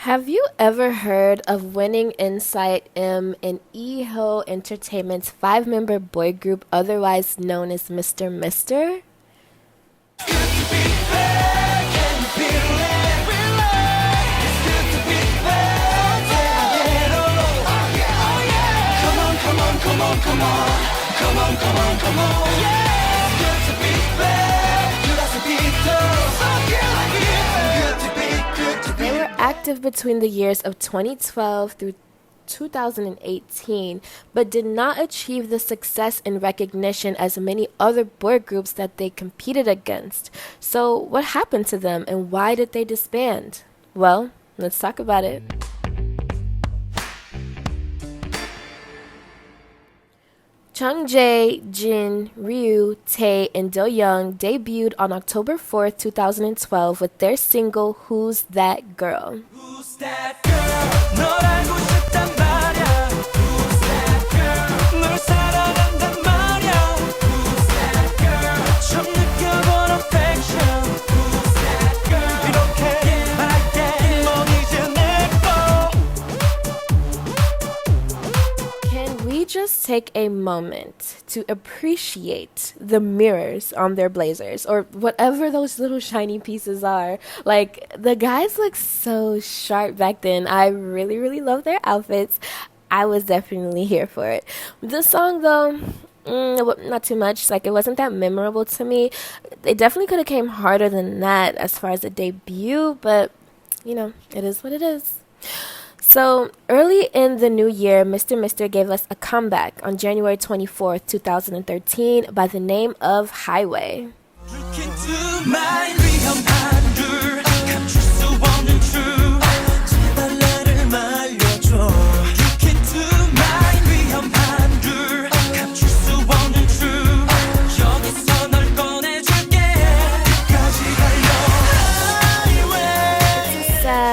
Have you ever heard of Winning Insight M and eHo Entertainment's five-member boy group, otherwise known as Mr.MR.MR? They were active between the years of 2012 through 2018, but did not achieve the success and recognition as many other boy groups that they competed against. So, what happened to them and why did they disband? Well, let's talk about it. Chungjae, Jin, Ryu, Tae, and Do Young debuted on October 4th, 2012 with their single Who's That Girl. Who's that girl? 널 알고 싶단 말야. Who's that girl? 널 사랑한단 말야. Who's that girl? 처음 느껴본 affection. Who's that girl? 이렇게 말할게. 넌 이제 내 거. Can we just take a moment to appreciate the mirrors on their blazers or whatever those little shiny pieces are? Like, the guys look so sharp back then. I really, really love their outfits. I was definitely here for it. The song, though, not too much. Like, it wasn't that memorable to me. They definitely could have came harder than that as far as the debut, but, you know, it is what it is. So, early in the new year, Mr.MR gave us a comeback on January 24th, 2013 by the name of Highway.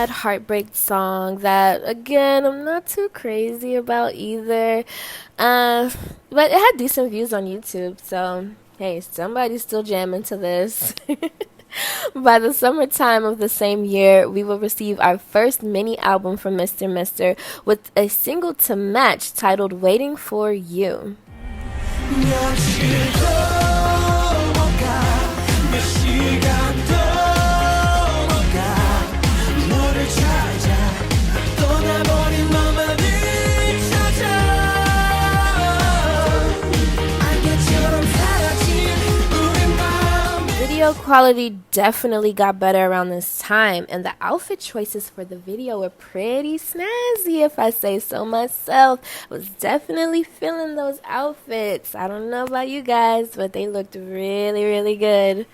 Heartbreak song that, again, I'm not too crazy about either, but it had decent views on YouTube, so hey, somebody's still jamming to this. By the summertime of the same year, we will receive our first mini album from Mr.MR with a single to match titled Waiting for You. Video quality definitely got better around this time, and the outfit choices for the video were pretty snazzy, if I say so myself. I was definitely feeling those outfits. I don't know about you guys, but they looked really, really good.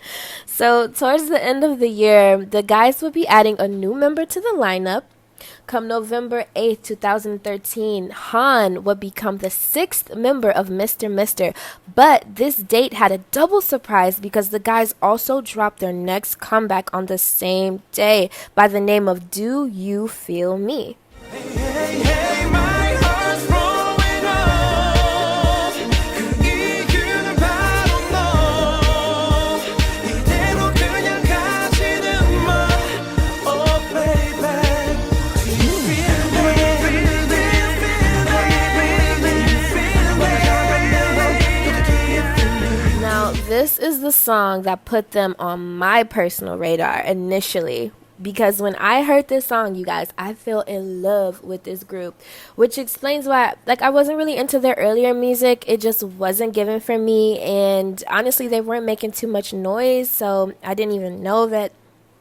So towards the end of the year, the guys will be adding a new member to the lineup. Come November 8th, 2013, Han would become the sixth member of Mr.MR, but this date had a double surprise because the guys also dropped their next comeback on the same day by the name of Do You Feel Me? Hey, hey, hey, my heart's blowing up. 그 이유는 바로 너. 이대로 그냥 가지는 마. Oh baby. This is the song that put them on my personal radar initially, because when I heard this song, you guys, I fell in love with this group, which explains why, like, I wasn't really into their earlier music. It just wasn't given for me, and honestly, they weren't making too much noise, so I didn't even know that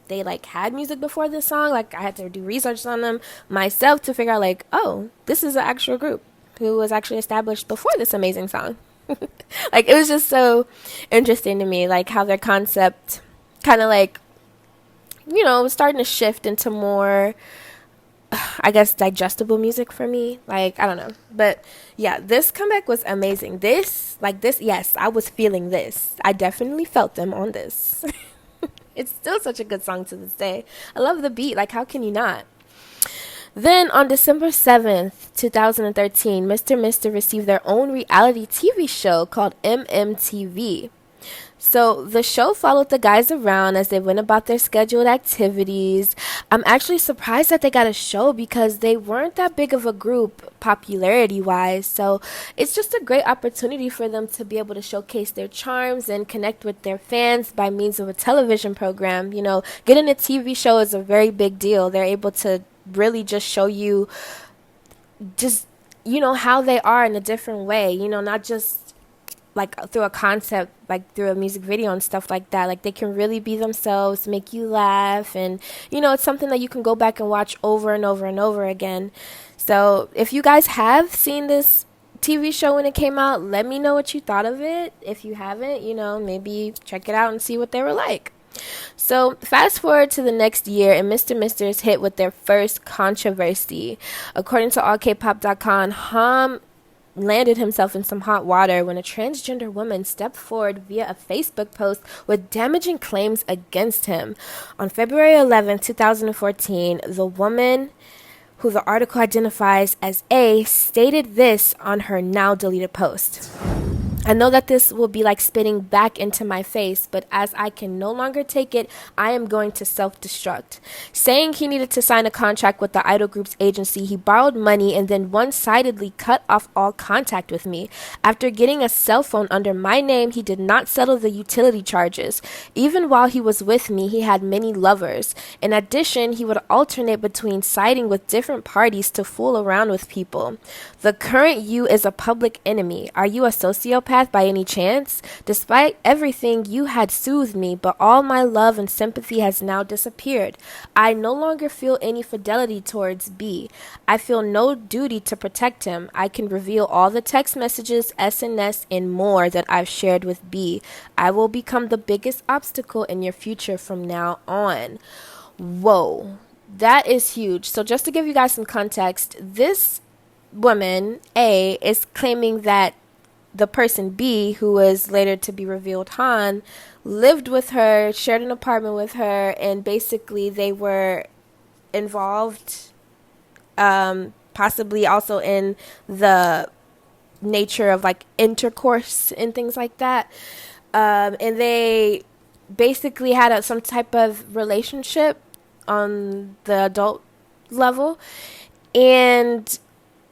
they, like, had music before this song. Like, I had to do research on them myself to figure out, like, oh, this is an actual group who was actually established before this amazing song. Like, it was just so interesting to me, like, how their concept kind of, like, you know, was starting to shift into more, I guess, digestible music for me. Like, I don't know. But, yeah, this comeback was amazing. This, yes, I was feeling this. I definitely felt them on this. It's still such a good song to this day. I love the beat. Like, how can you not? Then on December 7th, 2013, Mr.MR received their own reality TV show called MMTV. So the show followed the guys around as they went about their scheduled activities. I'm actually surprised that they got a show because they weren't that big of a group popularity wise. So it's just a great opportunity for them to be able to showcase their charms and connect with their fans by means of a television program. You know, getting a TV show is a very big deal. They're able to really just show you just, you know, how they are in a different way, you know, not just like through a concept, like through a music video and stuff like that. Like they can really be themselves, make you laugh, and you know, it's something that you can go back and watch over and over and over again. So if you guys have seen this TV show when it came out, let me know what you thought of it. If you haven't, you know, maybe check it out and see what they were like. So fast forward to the next year, and Mr. is hit with their first controversy. According to allkpop.com, Ham landed himself in some hot water when a transgender woman stepped forward via a Facebook post with damaging claims against him. On February 11, 2014, the woman, who the article identifies as A, stated this on her now deleted post. I know that this will be like spitting back into my face, but as I can no longer take it, I am going to self-destruct. Saying he needed to sign a contract with the idol group's agency, he borrowed money and then one-sidedly cut off all contact with me. After getting a cell phone under my name, he did not settle the utility charges. Even while he was with me, he had many lovers. In addition, he would alternate between siding with different parties to fool around with people. The current you is a public enemy. Are you a sociopath by any chance? Despite everything, you had soothed me, but all my love and sympathy has now disappeared. I no longer feel any fidelity towards B. I feel no duty to protect him. I can reveal all the text messages, SNS, and more that I've shared with B. I will become the biggest obstacle in your future from now on. Whoa, that is huge. So just to give you guys some context, this woman, A, is claiming that the person B, who was later to be revealed Han, lived with her, shared an apartment with her, and basically they were involved, possibly also in the nature of like intercourse and things like that. And they basically had some type of relationship on the adult level. And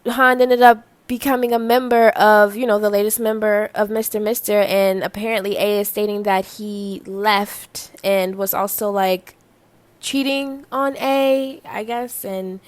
Han ended up becoming a member of, you know, the latest member of Mr. And apparently A is stating that he left and was also like cheating on A, I guess, and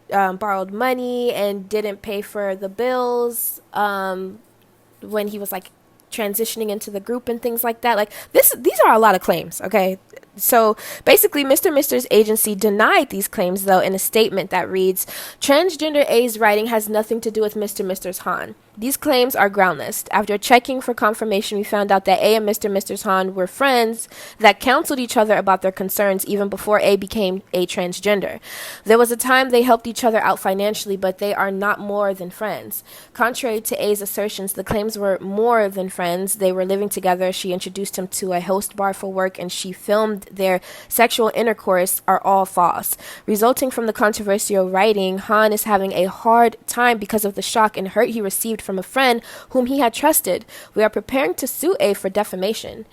borrowed money and didn't pay for the bills when he was like transitioning into the group and things like that. Like these are a lot of claims, okay? So basically, Mr.'s agency denied these claims, though, in a statement that reads, "Transgender A's writing has nothing to do with Mr.'s Han. These claims are groundless. After checking for confirmation, we found out that A and Mr.'s Han were friends that counseled each other about their concerns even before A became a transgender. There was a time they helped each other out financially, but they are not more than friends. Contrary to A's assertions, the claims were more than friends. They were living together. She introduced him to a host bar for work, and she filmed their sexual intercourse are all false. Resulting from the controversial writing, Han is having a hard time because of the shock and hurt he received from a friend whom he had trusted. We are preparing to sue A for defamation."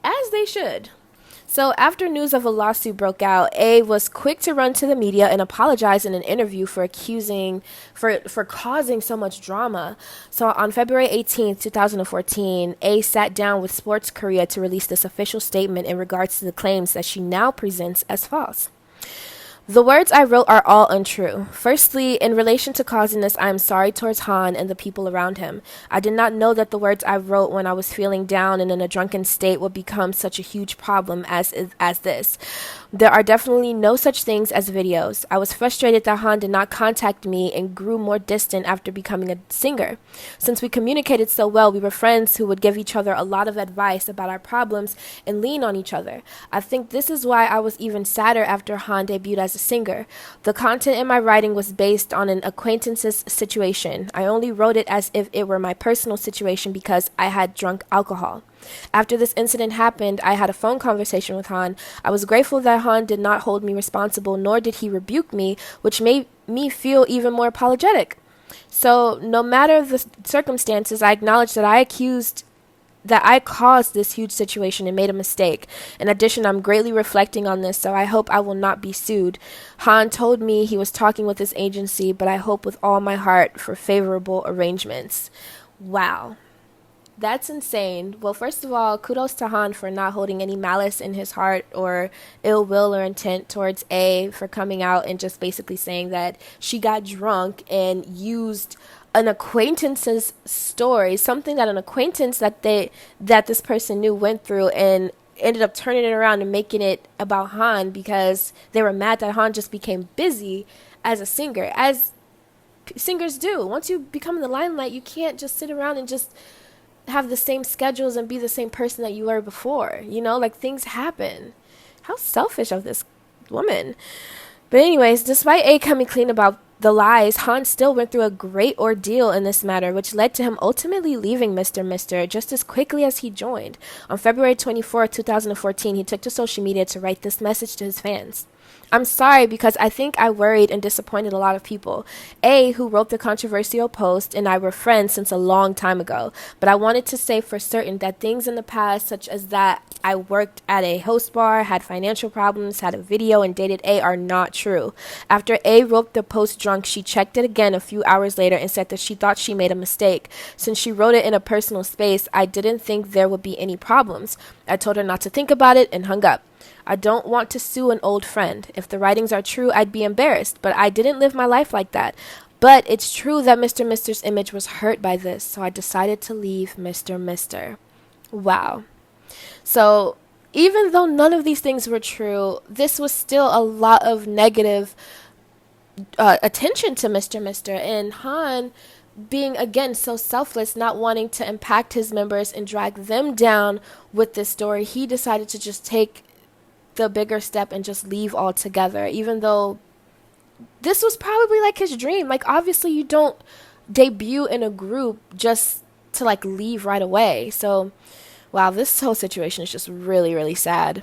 As they should. So after news of a lawsuit broke out, A was quick to run to the media and apologize in an interview for causing so much drama. So on February 18th, 2014, A sat down with Sports Korea to release this official statement in regards to the claims that she now presents as false. "The words I wrote are all untrue. Firstly, in relation to causing this, I am sorry towards Han and the people around him. I did not know that the words I wrote when I was feeling down and in a drunken state would become such a huge problem as this. There are definitely no such things as videos. I was frustrated that Han did not contact me and grew more distant after becoming a singer. Since we communicated so well, we were friends who would give each other a lot of advice about our problems and lean on each other. I think this is why I was even sadder after Han debuted as a singer. The content in my writing was based on an acquaintance's situation. I only wrote it as if it were my personal situation because I had drunk alcohol. After this incident happened, I had a phone conversation with Han. I was grateful that Han did not hold me responsible, nor did he rebuke me, which made me feel even more apologetic. So no matter the circumstances, I acknowledge that I accused I caused this huge situation and made a mistake. In addition, I'm greatly reflecting on this, so I hope I will not be sued. Han told me he was talking with his agency, but I hope with all my heart for favorable arrangements. Wow. That's insane. Well, first of all, kudos to Han for not holding any malice in his heart or ill will or intent towards A for coming out and just basically saying that she got drunk and used an acquaintance's story, something that an acquaintance that this person knew went through, and ended up turning it around and making it about Han because they were mad that Han just became busy as a singer, as singers do. Once you become in the limelight, you can't just sit around and just have the same schedules and be the same person that you were before. You know, like things happen. How selfish of this woman. But anyways, despite A coming clean about the lies, Han still went through a great ordeal in this matter, which led to him ultimately leaving MR.MR just as quickly as he joined. On February 24, 2014, he took to social media to write this message to his fans. I'm sorry because I think I worried and disappointed a lot of people. A, who wrote the controversial post, and I were friends since a long time ago. But I wanted to say for certain that things in the past, such as that I worked at a host bar, had financial problems, had a video, and dated A, are not true. After A wrote the post drunk, she checked it again a few hours later and said that she thought she made a mistake. Since she wrote it in a personal space, I didn't think there would be any problems. I told her not to think about it and hung up. I don't want to sue an old friend. If the writings are true, I'd be embarrassed, but I didn't live my life like that. But it's true that MR.MR's image was hurt by this, so I decided to leave MR.MR. Wow. So even though none of these things were true, this was still a lot of negative attention to MR.MR, and Han being again so selfless, not wanting to impact his members and drag them down with this story, he decided to just take the bigger step and just leave altogether, even though this was probably like his dream. Like, obviously you don't debut in a group just to like leave right away. So wow, this whole situation is just really, really sad.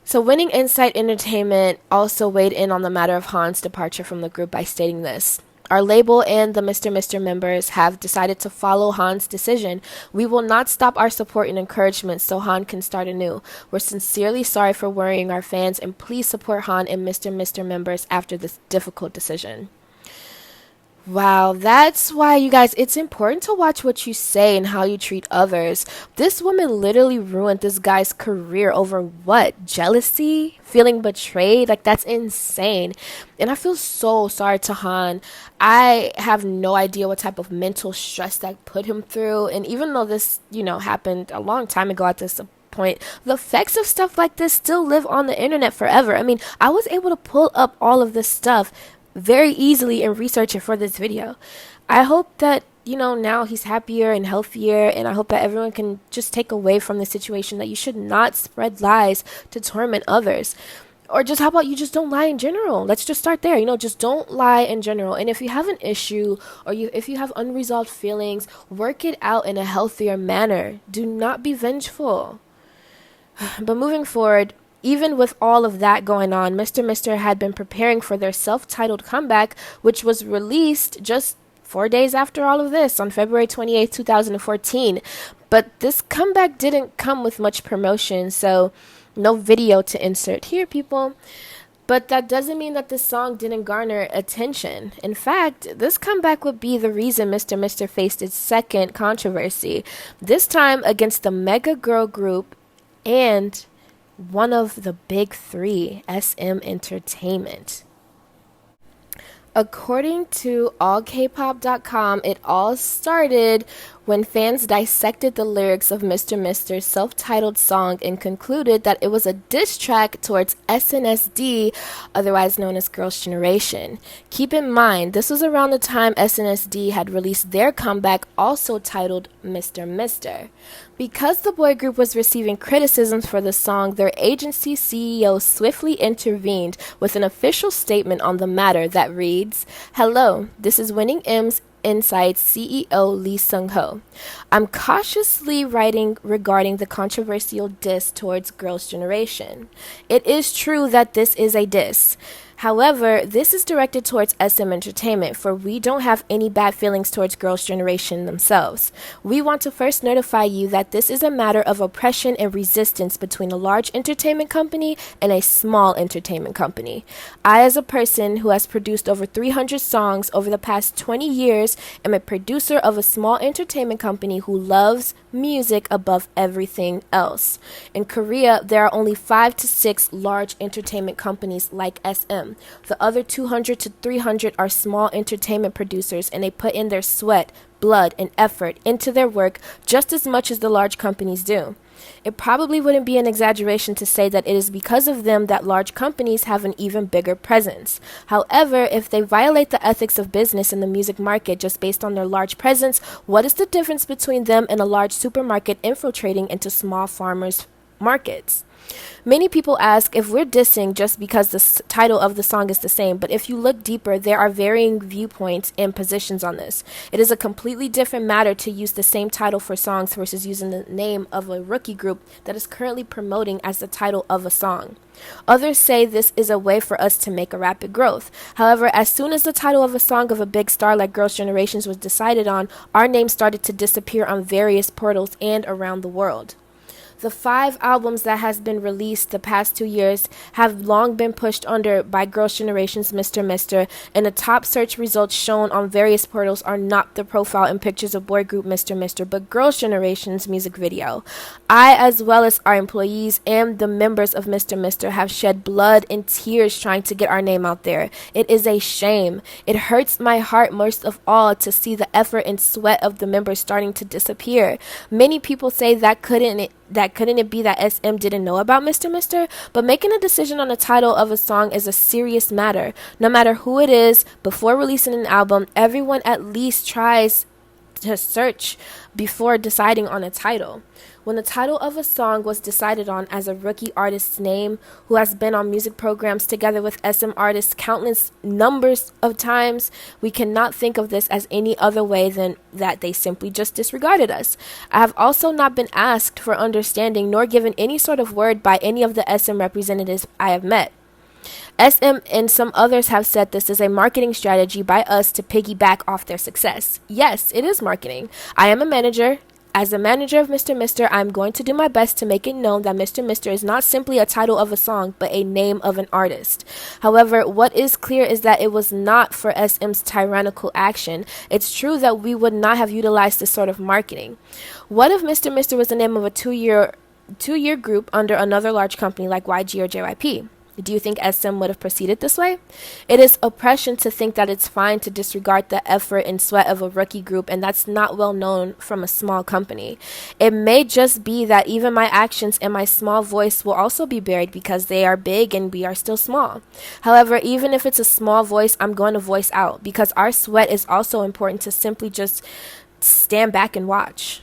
So Winning Insight Entertainment also weighed in on the matter of Han's departure from the group by stating this: our label and the MR.MR members have decided to follow Han's decision. We will not stop our support and encouragement so Han can start anew. We're sincerely sorry for worrying our fans, and please support Han and MR.MR members after this difficult decision. Wow, that's why, you guys, it's important to watch what you say and how you treat others. This woman literally ruined this guy's career over what? Jealousy? Feeling betrayed? Like, that's insane. And I feel so sorry to Han. I have no idea what type of mental stress that put him through. And even though this, happened a long time ago at this point, the effects of stuff like this still live on the internet forever. I mean, I was able to pull up all of this stuff very easily and research it for this video. I hope that, now he's happier and healthier, and I hope that everyone can just take away from the situation that you should not spread lies to torment others. Or just, how about you just don't lie in general? Let's just start there. Just don't lie in general. And if you have an issue or if you have unresolved feelings, work it out in a healthier manner. Do not be vengeful. But moving forward, even with all of that going on, MR.MR had been preparing for their self-titled comeback, which was released just 4 days after all of this, on February 28, 2014. But this comeback didn't come with much promotion, so no video to insert here, people. But that doesn't mean that this song didn't garner attention. In fact, this comeback would be the reason MR.MR faced its second controversy, this time against the mega girl group and one of the big three, SM Entertainment. According to allkpop.com, it all started when fans dissected the lyrics of MR.MR's self-titled song and concluded that it was a diss track towards SNSD, otherwise known as Girls' Generation. Keep in mind, this was around the time SNSD had released their comeback, also titled MR.MR. Because the boy group was receiving criticisms for the song, their agency CEO swiftly intervened with an official statement on the matter that reads, "Hello, this is Winning Insight CEO Lee Sung-ho. I'm cautiously writing regarding the controversial diss towards Girls' Generation. It is true that this is a diss. However, this is directed towards SM Entertainment, for we don't have any bad feelings towards Girls' Generation themselves. We want to first notify you that this is a matter of oppression and resistance between a large entertainment company and a small entertainment company. I, as a person who has produced over 300 songs over the past 20 years, am a producer of a small entertainment company who loves music above everything else. In Korea, there are only 5 to 6 large entertainment companies like SM. The other 200 to 300 are small entertainment producers, and they put in their sweat, blood, and effort into their work just as much as the large companies do. It probably wouldn't be an exaggeration to say that it is because of them that large companies have an even bigger presence. However, if they violate the ethics of business in the music market just based on their large presence, what is the difference between them and a large supermarket infiltrating into small farmers' markets? Many people ask if we're dissing just because the title of the song is the same, but if you look deeper, there are varying viewpoints and positions on this. It is a completely different matter to use the same title for songs versus using the name of a rookie group that is currently promoting as the title of a song. Others say this is a way for us to make a rapid growth. However, as soon as the title of a song of a big star like Girls' Generations was decided on, our name started to disappear on various portals and around the world. The 5 albums that has been released the past 2 years have long been pushed under by Girls' Generation's MR.MR, and the top search results shown on various portals are not the profile and pictures of boy group MR.MR, but Girls' Generation's music video. I, as well as our employees and the members of MR.MR, have shed blood and tears trying to get our name out there. It is a shame. It hurts my heart most of all to see the effort and sweat of the members starting to disappear. Many people say that couldn't it be that SM didn't know about MR.MR? But making a decision on the title of a song is a serious matter. No matter who it is, before releasing an album, everyone at least tries to search before deciding on a title. When the title of a song was decided on as a rookie artist's name who has been on music programs together with SM artists countless numbers of times, we cannot think of this as any other way than that they simply just disregarded us. I have also not been asked for understanding nor given any sort of word by any of the SM representatives I have met. SM and some others have said this is a marketing strategy by us to piggyback off their success. Yes, it is marketing. I am a manager. As a manager of MR.MR, I'm going to do my best to make it known that MR.MR is not simply a title of a song, but a name of an artist. However, what is clear is that it was not for SM's tyrannical action. It's true that we would not have utilized this sort of marketing. What if MR.MR was the name of a two-year group under another large company like YG or JYP? Do you think SM would have proceeded this way? It is oppression to think that it's fine to disregard the effort and sweat of a rookie group, and that's not well known from a small company. It may just be that even my actions and my small voice will also be buried because they are big and we are still small. However, even if it's a small voice, I'm going to voice out because our sweat is also important to simply just stand back and watch.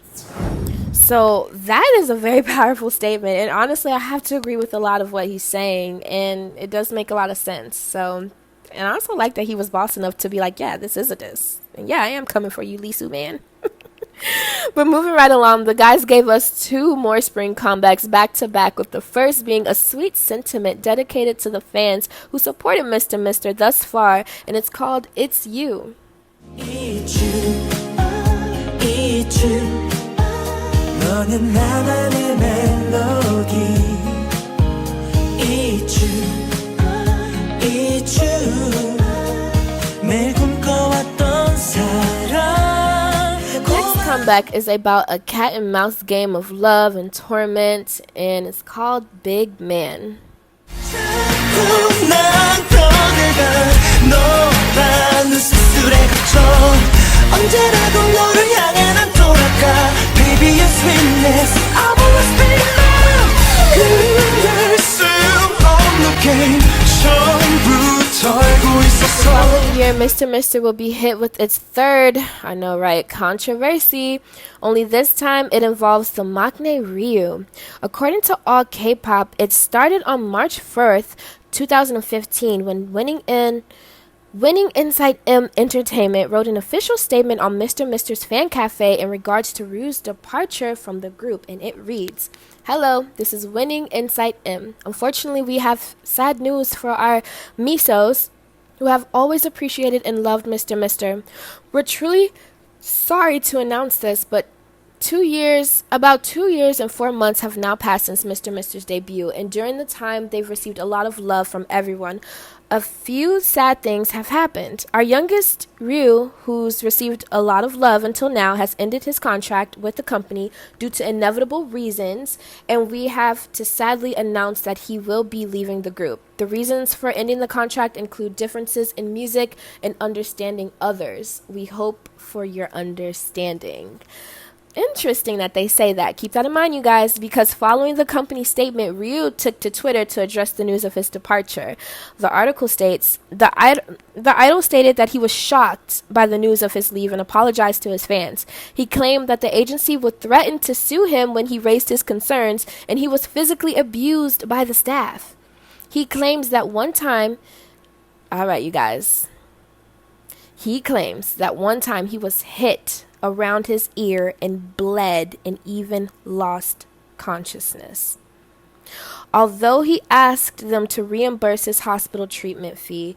So that is a very powerful statement, and honestly I have to agree with a lot of what he's saying, and it does make a lot of sense. So, and I also like that he was boss enough to be like, yeah, this is a diss, and yeah, I am coming for you, Lisu man. But moving right along, the guys gave us 2 more spring comebacks back to back, with the first being a sweet sentiment dedicated to the fans who supported MR.MR thus far, and it's called It's You. It's you, it's you. 너는 나만의 멜로디. It's you, it's you. 매일 꿈꿔왔던 사랑. The next comeback is about a cat and mouse game of love and torment, and it's called Big Man. 언제라도 너를 향해 난 돌아가. Baby your sweetness I will speak now. 끝낼 수 없는 게임 처음부터 알고 있었어. The following year, MR.MR will be hit with its third, I know right, controversy. Only this time it involves the maknae Ryu. According to All K-Pop, it started on March 4th, 2015 when winning in Winning Insight M Entertainment wrote an official statement on MR.MR's fan cafe in regards to Ryu's departure from the group, and it reads, "Hello, this is Winning Insight M. Unfortunately, we have sad news for our misos who have always appreciated and loved MR.MR. We're truly sorry to announce this, but about 2 years and 4 months have now passed since MR.MR's debut, and during the time they've received a lot of love from everyone. A few sad things have happened. Our youngest, Ryu, who's received a lot of love until now, has ended his contract with the company due to inevitable reasons, and we have to sadly announce that he will be leaving the group. The reasons for ending the contract include differences in music and understanding others. We hope for your understanding." Interesting that they say that. Keep that in mind, you guys, because following the company statement, Ryu took to Twitter to address the news of his departure. The article states, the idol stated that he was shocked by the news of his leave and apologized to his fans. He claimed that the agency would threaten to sue him when he raised his concerns, and he was physically abused by the staff. He claims that one time, alright, you guys, he claims that one time he was hit around his ear and bled and even lost consciousness. Although he asked them to reimburse his hospital treatment fee,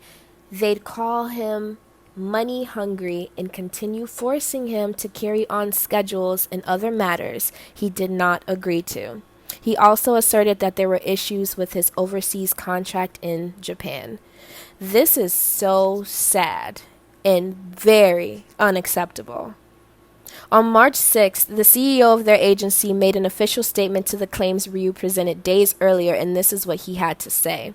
they'd call him money hungry and continue forcing him to carry on schedules and other matters he did not agree to. He also asserted that there were issues with his overseas contract in Japan. This is so sad and very unacceptable. On March 6th, the CEO of their agency made an official statement to the claims Ryu presented days earlier, and this is what he had to say.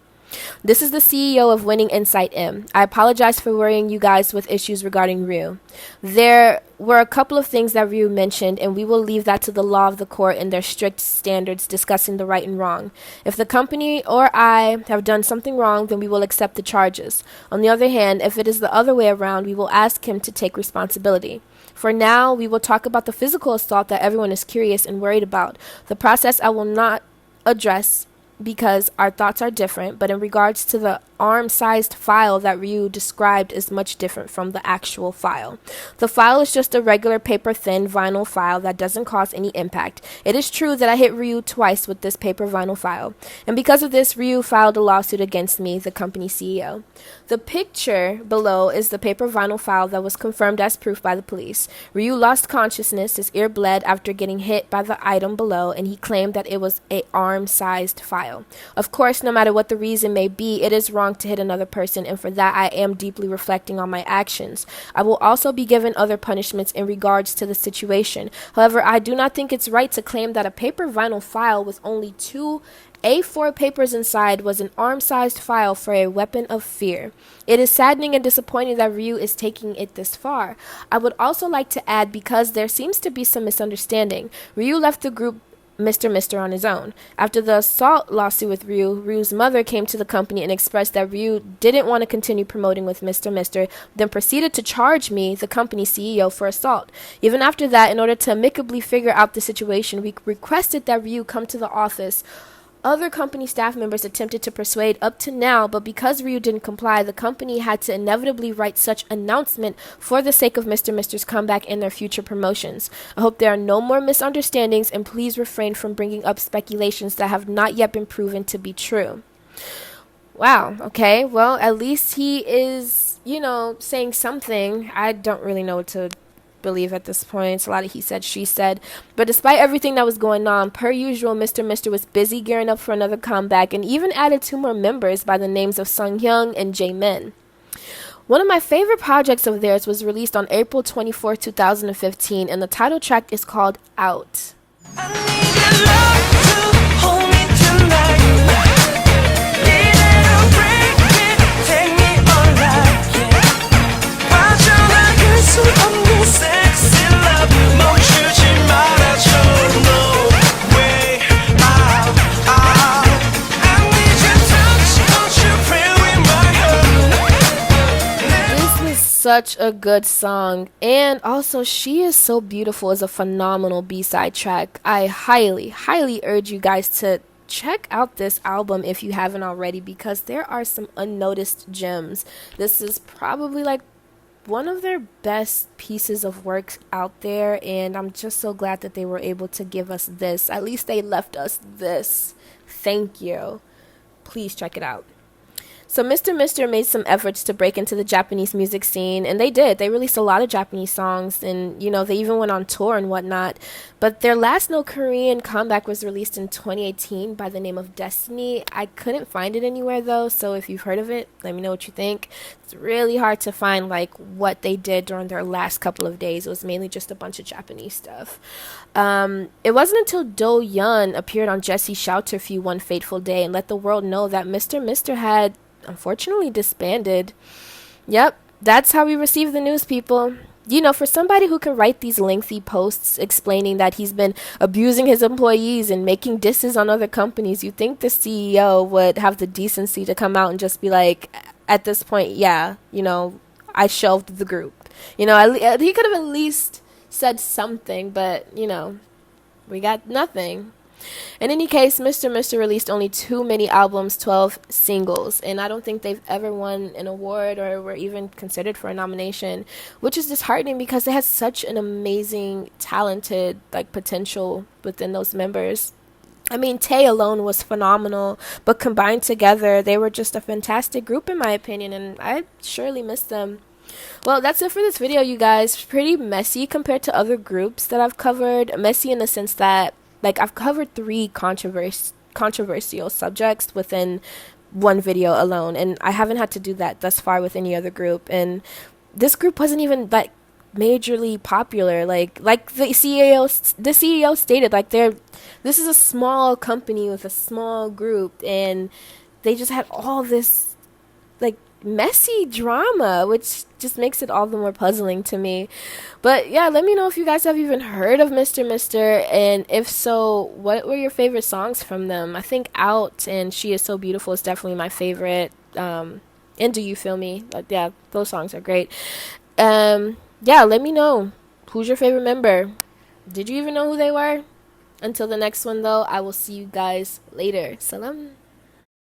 "This is the CEO of Winning Insight M. I apologize for worrying you guys with issues regarding Ryu. There were a couple of things that Ryu mentioned, and we will leave that to the law of the court and their strict standards discussing the right and wrong. If the company or I have done something wrong, then we will accept the charges. On the other hand, if it is the other way around, we will ask him to take responsibility. For now, we will talk about the physical assault that everyone is curious and worried about. The process I will not address because our thoughts are different, but in regards to the arm-sized file that Ryu described is much different from the actual file. The file is just a regular paper-thin vinyl file that doesn't cause any impact. It is true that I hit Ryu twice with this paper vinyl file, and because of this, Ryu filed a lawsuit against me, the company CEO. The picture below is the paper vinyl file that was confirmed as proof by the police. Ryu lost consciousness, his ear bled after getting hit by the item below, and he claimed that it was an arm-sized file. Of course, no matter what the reason may be, it is wrong to hit another person, and for that I am deeply reflecting on my actions. I will also be given other punishments in regards to the situation. However, I do not think it's right to claim that a paper vinyl file with only 2 A4 papers inside was an arm-sized file for a weapon of fear. It is saddening and disappointing that Ryu is taking it this far. I would also like to add, because there seems to be some misunderstanding, Ryu left the group MR.MR on his own. After the assault lawsuit with Ryu's mother came to the company and expressed that Ryu didn't want to continue promoting with MR.MR, then proceeded to charge me, the company CEO, for assault. Even after that, in order to amicably figure out the situation, we requested that Ryu come to the office. Other company staff members attempted to persuade up to now, but because Ryu didn't comply, the company had to inevitably write such announcement for the sake of MR.MR's comeback and their future promotions. I hope there are no more misunderstandings, and please refrain from bringing up speculations that have not yet been proven to be true." Wow, okay, well, at least he is, saying something. I don't really know what to believe at this point. It's a lot of he said, she said. But despite everything that was going on, per usual, MR.MR was busy gearing up for another comeback and even added 2 more members by the names of Sunghyung and Jaemin. One of my favorite projects of theirs was released on April 24, 2015, and the title track is called Out. I need your love to hold me tonight. Need it or break it, take me alive, yeah. 빠져나갈 수 없는 sexy love, 멈추지 말아줘, no way out. I need your touch, won't you pray with my heart. This was such a good song, and also She Is So Beautiful is a phenomenal B-side track. I highly urge you guys to check out this album if you haven't already, because there are some unnoticed gems. This is probably like one of their best pieces of work out there, and I'm just so glad that they were able to give us this. At least they left us this. Thank you. Please check it out. So MR.MR made some efforts to break into the Japanese music scene, and they did. They released a lot of Japanese songs, and they even went on tour and whatnot. But their last no Korean comeback was released in 2018 by the name of Destiny. I couldn't find it anywhere though, so if you've heard of it, let me know what you think. It's really hard to find like what they did during their last couple of days. It was mainly just a bunch of Japanese stuff. It wasn't until Do Yun appeared on Jesse Shouterfew one fateful day and let the world know that MR.MR had unfortunately disbanded. Yep, that's how we receive the news, people. For somebody who can write these lengthy posts explaining that he's been abusing his employees and making disses on other companies, you think the CEO would have the decency to come out and just be like, at this point, yeah, I shelved the group. He could have at least said something, but, we got nothing. In any case, MR.MR released only 2 mini albums, 12 singles, and I don't think they've ever won an award or were even considered for a nomination, which is disheartening because they had such an amazing, talented, potential within those members. I mean, Tay alone was phenomenal, but combined together, they were just a fantastic group in my opinion, and I surely miss them. Well, that's it for this video, you guys. Pretty messy compared to other groups that I've covered. Messy in the sense that I've covered 3 controversial subjects within one video alone, and I haven't had to do that thus far with any other group. And this group wasn't even majorly popular. Like the CEO stated, this is a small company with a small group, and they just had all this messy drama, which just makes it all the more puzzling to me. But yeah, let me know if you guys have even heard of MR.MR, and if so, what were your favorite songs from them? I think Out and She Is So Beautiful is definitely my favorite. And Do You Feel Me? Yeah, those songs are great. Yeah, let me know, who's your favorite member? Did you even know who they were? Until the next one though, I will see you guys later. Salam.